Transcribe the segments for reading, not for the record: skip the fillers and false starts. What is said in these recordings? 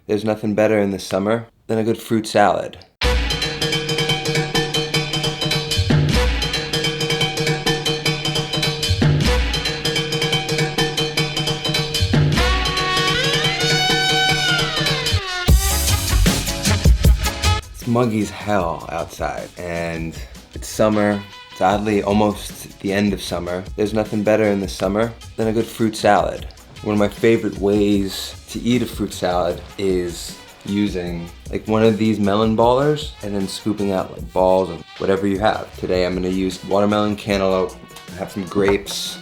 There's nothing better in the summer than a good fruit salad. It's muggy as hell outside, and it's summer. It's oddly almost the end of summer. There's nothing better in the summer than a good fruit salad. One of my favorite ways to eat a fruit salad is using like one of these melon ballers and then scooping out like balls of whatever you have. Today I'm gonna use watermelon, cantaloupe, I have some grapes,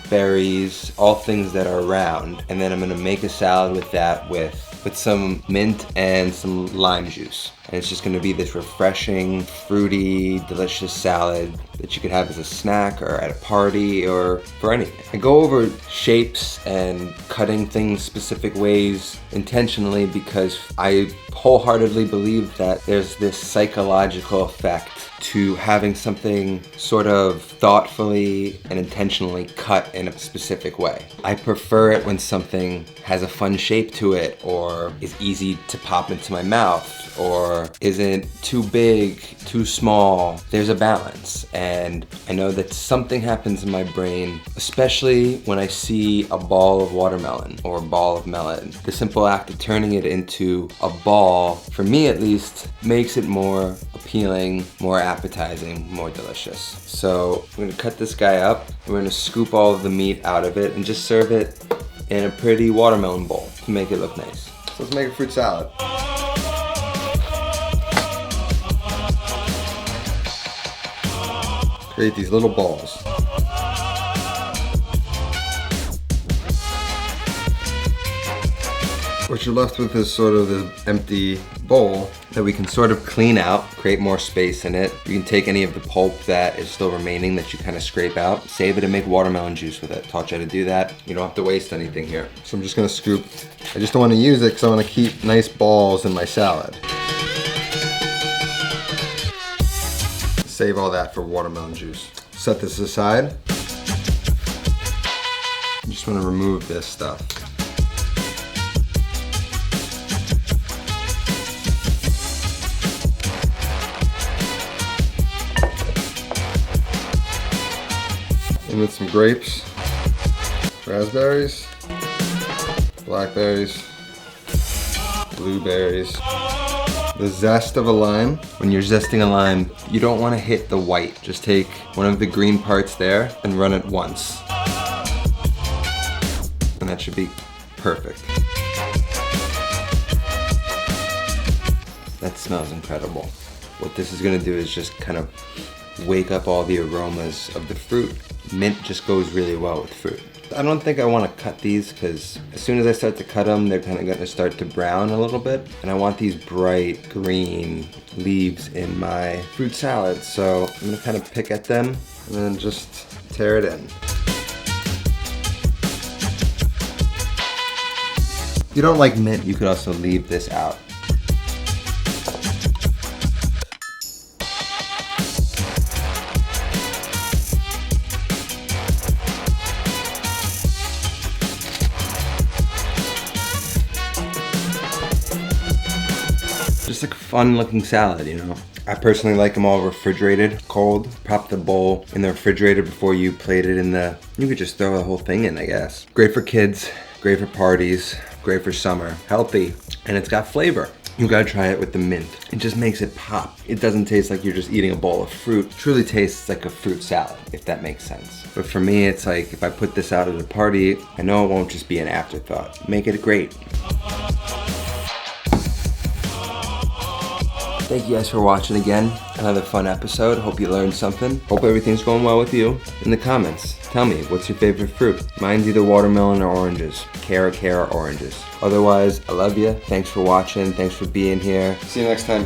berries, all things that are round, and then I'm gonna make a salad with that with some mint and some lime juice. And it's just gonna be this refreshing, fruity, delicious salad that you could have as a snack or at a party or for anything. I go over shapes and cutting things specific ways intentionally because I wholeheartedly believe that there's this psychological effect to having something sort of thoughtfully and intentionally cut in a specific way. I prefer it when something has a fun shape to it, or is easy to pop into my mouth, or isn't too big, too small. There's a balance, and I know that something happens in my brain, especially when I see a ball of watermelon or a ball of melon. The simple act of turning it into a ball, for me at least, makes it more appealing, more appetizing, more delicious. So I'm gonna cut this guy up. We're gonna scoop all of the meat out of it and just serve it in a pretty watermelon bowl to make it look nice. So let's make a fruit salad. Create these little balls. What you're left with is sort of this empty bowl that we can sort of clean out, create more space in it. You can take any of the pulp that is still remaining that you kind of scrape out, save it and make watermelon juice with it. Taught you how to do that. You don't have to waste anything here. So I'm just gonna scoop. I just don't want to use it because I want to keep nice balls in my salad. Save all that for watermelon juice. Set this aside. I just want to remove this stuff. In with some grapes, raspberries, blackberries, blueberries, the zest of a lime. When you're zesting a lime, you don't want to hit the white. Just take one of the green parts there and run it once. And that should be perfect. That smells incredible. What this is gonna do is just kind of wake up all the aromas of the fruit. Mint just goes really well with fruit. I don't think I want to cut these because as soon as I start to cut them, they're kind of going to start to brown a little bit. And I want these bright green leaves in my fruit salad. So I'm going to kind of pick at them and then just tear it in. If you don't like mint, you could also leave this out. Just like a fun looking salad, you know. I personally like them all refrigerated, cold. Pop the bowl in the refrigerator before you plate it in the, you could just throw the whole thing in, I guess. Great for kids, great for parties, great for summer. Healthy, and it's got flavor. You gotta try it with the mint. It just makes it pop. It doesn't taste like you're just eating a bowl of fruit. It truly tastes like a fruit salad, if that makes sense. But for me, it's like if I put this out at a party, I know it won't just be an afterthought. Make it great. Thank you guys for watching again. Another fun episode. Hope you learned something. Hope everything's going well with you. In the comments, tell me, what's your favorite fruit? Mine's either watermelon or oranges. Cara oranges. Otherwise, I love you. Thanks for watching. Thanks for being here. See you next time.